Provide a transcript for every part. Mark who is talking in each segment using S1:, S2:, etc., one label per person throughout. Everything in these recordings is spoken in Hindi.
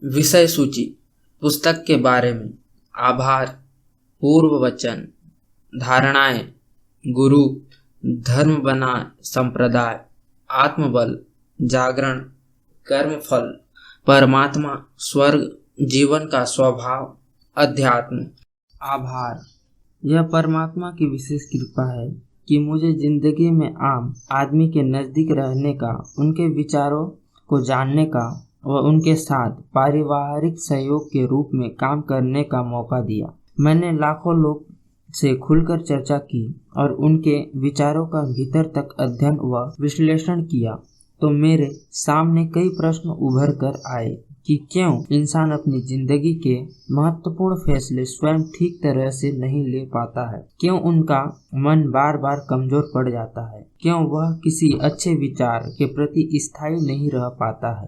S1: विषय सूची, पुस्तक के बारे में, आभार, पूर्व वचन, धारणाएं, गुरु, धर्म बनाए संप्रदाय, आत्मबल, जागरण, कर्मफल, परमात्मा, स्वर्ग, जीवन का स्वभाव, अध्यात्म। आभार, यह परमात्मा की विशेष कृपा है कि मुझे जिंदगी में आम आदमी के नज़दीक रहने का, उनके विचारों को जानने का व उनके साथ पारिवारिक सहयोग के रूप में काम करने का मौका दिया। मैंने लाखों लोग से खुलकर चर्चा की और उनके विचारों का भीतर तक अध्ययन व विश्लेषण किया तो मेरे सामने कई प्रश्न उभर कर आए कि क्यों इंसान अपनी जिंदगी के महत्वपूर्ण फैसले स्वयं ठीक तरह से नहीं ले पाता है, क्यों उनका मन बार बार कमजोर पड़ जाता है, क्यों वह किसी अच्छे विचार के प्रति स्थायी नहीं रह पाता है,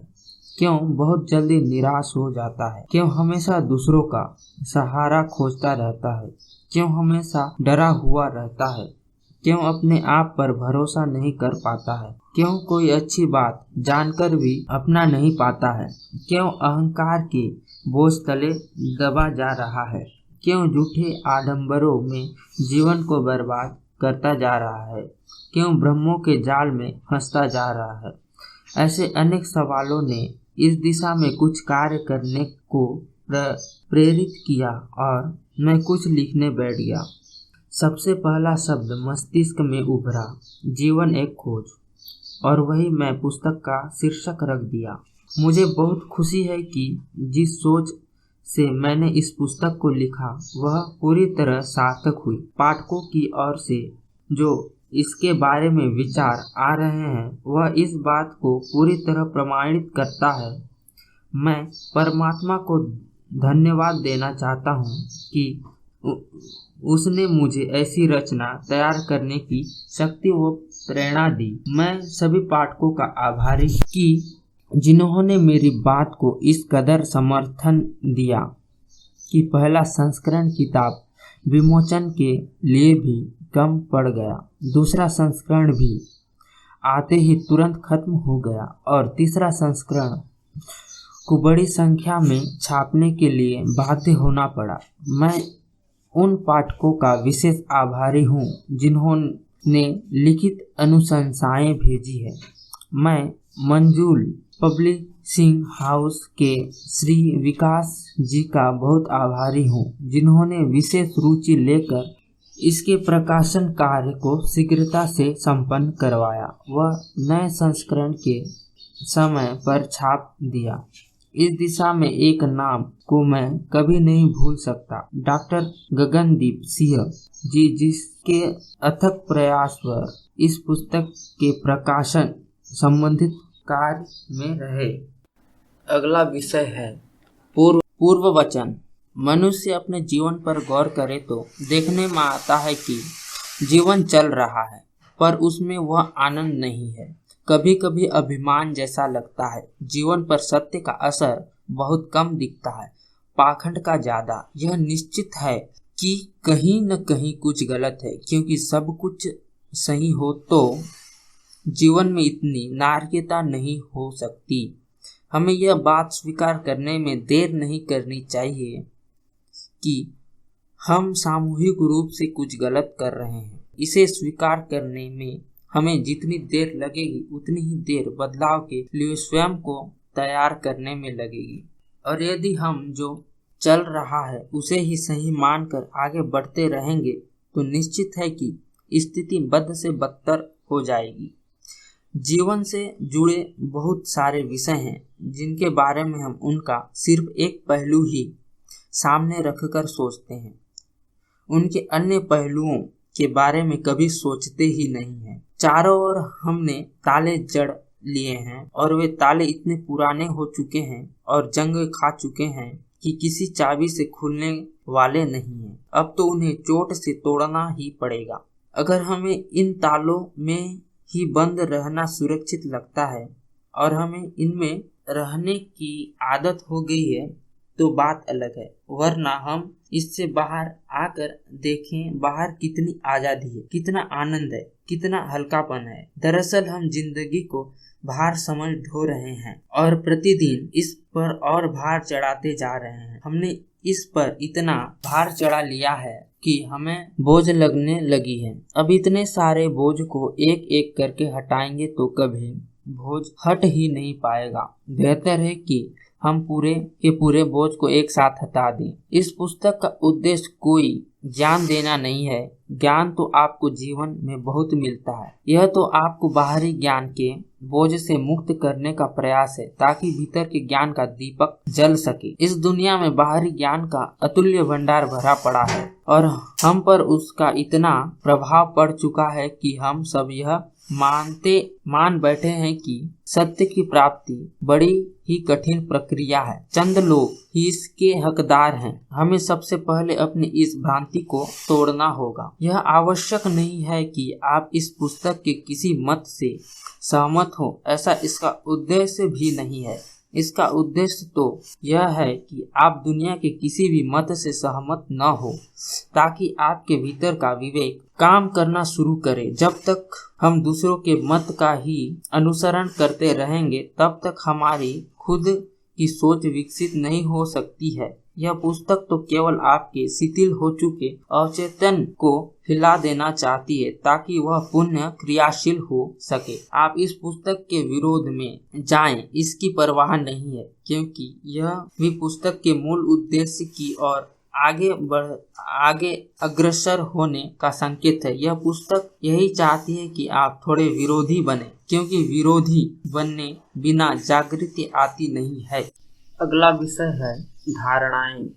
S1: क्यों बहुत जल्दी निराश हो जाता है, क्यों हमेशा दूसरों का सहारा खोजता रहता है, क्यों हमेशा डरा हुआ रहता है, क्यों अपने आप पर भरोसा नहीं कर पाता है, क्यों कोई अच्छी बात जानकर भी अपना नहीं पाता है, क्यों अहंकार के बोझ तले दबा जा रहा है, क्यों झूठे आडंबरों में जीवन को बर्बाद करता जा रहा है, क्यों भ्रमों के जाल में फंसता जा रहा है। ऐसे अनेक सवालों ने इस दिशा में कुछ कार्य करने को प्रेरित किया और मैं कुछ लिखने बैठ गया। सबसे पहला शब्द मस्तिष्क में उभरा, जीवन एक खोज, और वही मैं पुस्तक का शीर्षक रख दिया। मुझे बहुत खुशी है कि जिस सोच से मैंने इस पुस्तक को लिखा वह पूरी तरह सार्थक हुई। पाठकों की ओर से जो इसके बारे में विचार आ रहे हैं वह इस बात को पूरी तरह प्रमाणित करता है। मैं परमात्मा को धन्यवाद देना चाहता हूँ कि उसने मुझे ऐसी रचना तैयार करने की शक्ति व प्रेरणा दी। मैं सभी पाठकों का आभारी कि जिन्होंने मेरी बात को इस कदर समर्थन दिया कि पहला संस्करण किताब विमोचन के लिए भी कम पड़ गया, दूसरा संस्करण भी आते ही तुरंत खत्म हो गया और तीसरा संस्करण को बड़ी संख्या में छापने के लिए बाध्य होना पड़ा। मैं उन पाठकों का विशेष आभारी हूँ जिन्होंने लिखित अनुशंसाएं भेजी है। मैं मंजूल पब्लिशिंग हाउस के श्री विकास जी का बहुत आभारी हूँ जिन्होंने विशेष रुचि लेकर इसके प्रकाशन कार्य को शीघ्रता से संपन्न करवाया व नए संस्करण के समय पर छाप दिया। इस दिशा में एक नाम को मैं कभी नहीं भूल सकता, डॉक्टर गगनदीप सिंह जी, जिसके अथक प्रयास व इस पुस्तक के प्रकाशन संबंधित कार्य में रहे। अगला विषय है पूर्व वचन। मनुष्य अपने जीवन पर गौर करे तो देखने में आता है कि जीवन चल रहा है पर उसमें वह आनंद नहीं है। कभी कभी अभिमान जैसा लगता है। जीवन पर सत्य का असर बहुत कम दिखता है, पाखंड का ज्यादा। यह निश्चित है कि कहीं न कहीं कुछ गलत है, क्योंकि सब कुछ सही हो तो जीवन में इतनी नारकीयता नहीं हो सकती। हमें यह बात स्वीकार करने में देर नहीं करनी चाहिए कि हम सामूहिक रूप से कुछ गलत कर रहे हैं। इसे स्वीकार करने में हमें जितनी देर लगेगी उतनी ही देर बदलाव के लिए स्वयं को तैयार करने में लगेगी। और यदि हम जो चल रहा है उसे ही सही मानकर आगे बढ़ते रहेंगे तो निश्चित है कि स्थिति बद से बदतर हो जाएगी। जीवन से जुड़े बहुत सारे विषय हैं जिनके बारे में हम उनका सिर्फ एक पहलू ही सामने रखकर सोचते हैं, उनके अन्य पहलुओं के बारे में कभी सोचते ही नहीं हैं। चारों ओर हमने ताले जड़ लिए हैं और वे ताले इतने पुराने हो चुके हैं और जंग खा चुके हैं कि किसी चाबी से खुलने वाले नहीं हैं। अब तो उन्हें चोट से तोड़ना ही पड़ेगा। अगर हमें इन तालों में ही बंद रहना सुरक्षित लगता है और हमें इनमें रहने की आदत हो गई है तो बात अलग है, वरना हम इससे बाहर आकर देखें बाहर कितनी आज़ादी है, कितना आनंद है, कितना हल्कापन है। दरअसल हम जिंदगी को भार समझ ढो रहे हैं और प्रतिदिन इस पर और भार चढ़ाते जा रहे हैं। हमने इस पर इतना भार चढ़ा लिया है कि हमें बोझ लगने लगी है। अब इतने सारे बोझ को एक एक करके हटाएंगे तो कभी बोझ हट ही नहीं पाएगा। बेहतर है कि हम पूरे के पूरे बोझ को एक साथ हटा दें। इस पुस्तक का उद्देश्य कोई ज्ञान देना नहीं है। ज्ञान तो आपको जीवन में बहुत मिलता है। यह तो आपको बाहरी ज्ञान के बोझ से मुक्त करने का प्रयास है ताकि भीतर के ज्ञान का दीपक जल सके। इस दुनिया में बाहरी ज्ञान का अतुल्य भंडार भरा पड़ा है और हम पर उसका इतना प्रभाव पड़ चुका है कि हम सब यह मान बैठे हैं कि सत्य की प्राप्ति बड़ी ही कठिन प्रक्रिया है। चंद लोग ही इसके हकदार हैं। हमें सबसे पहले अपनी इस भ्रांति को तोड़ना होगा। यह आवश्यक नहीं है कि आप इस पुस्तक के किसी मत से सहमत हो, ऐसा इसका उद्देश्य भी नहीं है। इसका उद्देश्य तो यह है कि आप दुनिया के किसी भी मत से सहमत न हो ताकि आपके भीतर का विवेक काम करना शुरू करे। जब तक हम दूसरों के मत का ही अनुसरण करते रहेंगे तब तक हमारी खुद की सोच विकसित नहीं हो सकती है। यह पुस्तक तो केवल आपके शिथिल हो चुके अवचेतन को हिला देना चाहती है ताकि वह पुनः क्रियाशील हो सके। आप इस पुस्तक के विरोध में जाएं, इसकी परवाह नहीं है, क्योंकि यह भी पुस्तक के मूल उद्देश्य की ओर आगे अग्रसर होने का संकेत है। यह पुस्तक यही चाहती है कि आप थोड़े विरोधी बने, क्योंकि विरोधी बनने बिना जागृति आती नहीं है। अगला विषय है धारणाएं।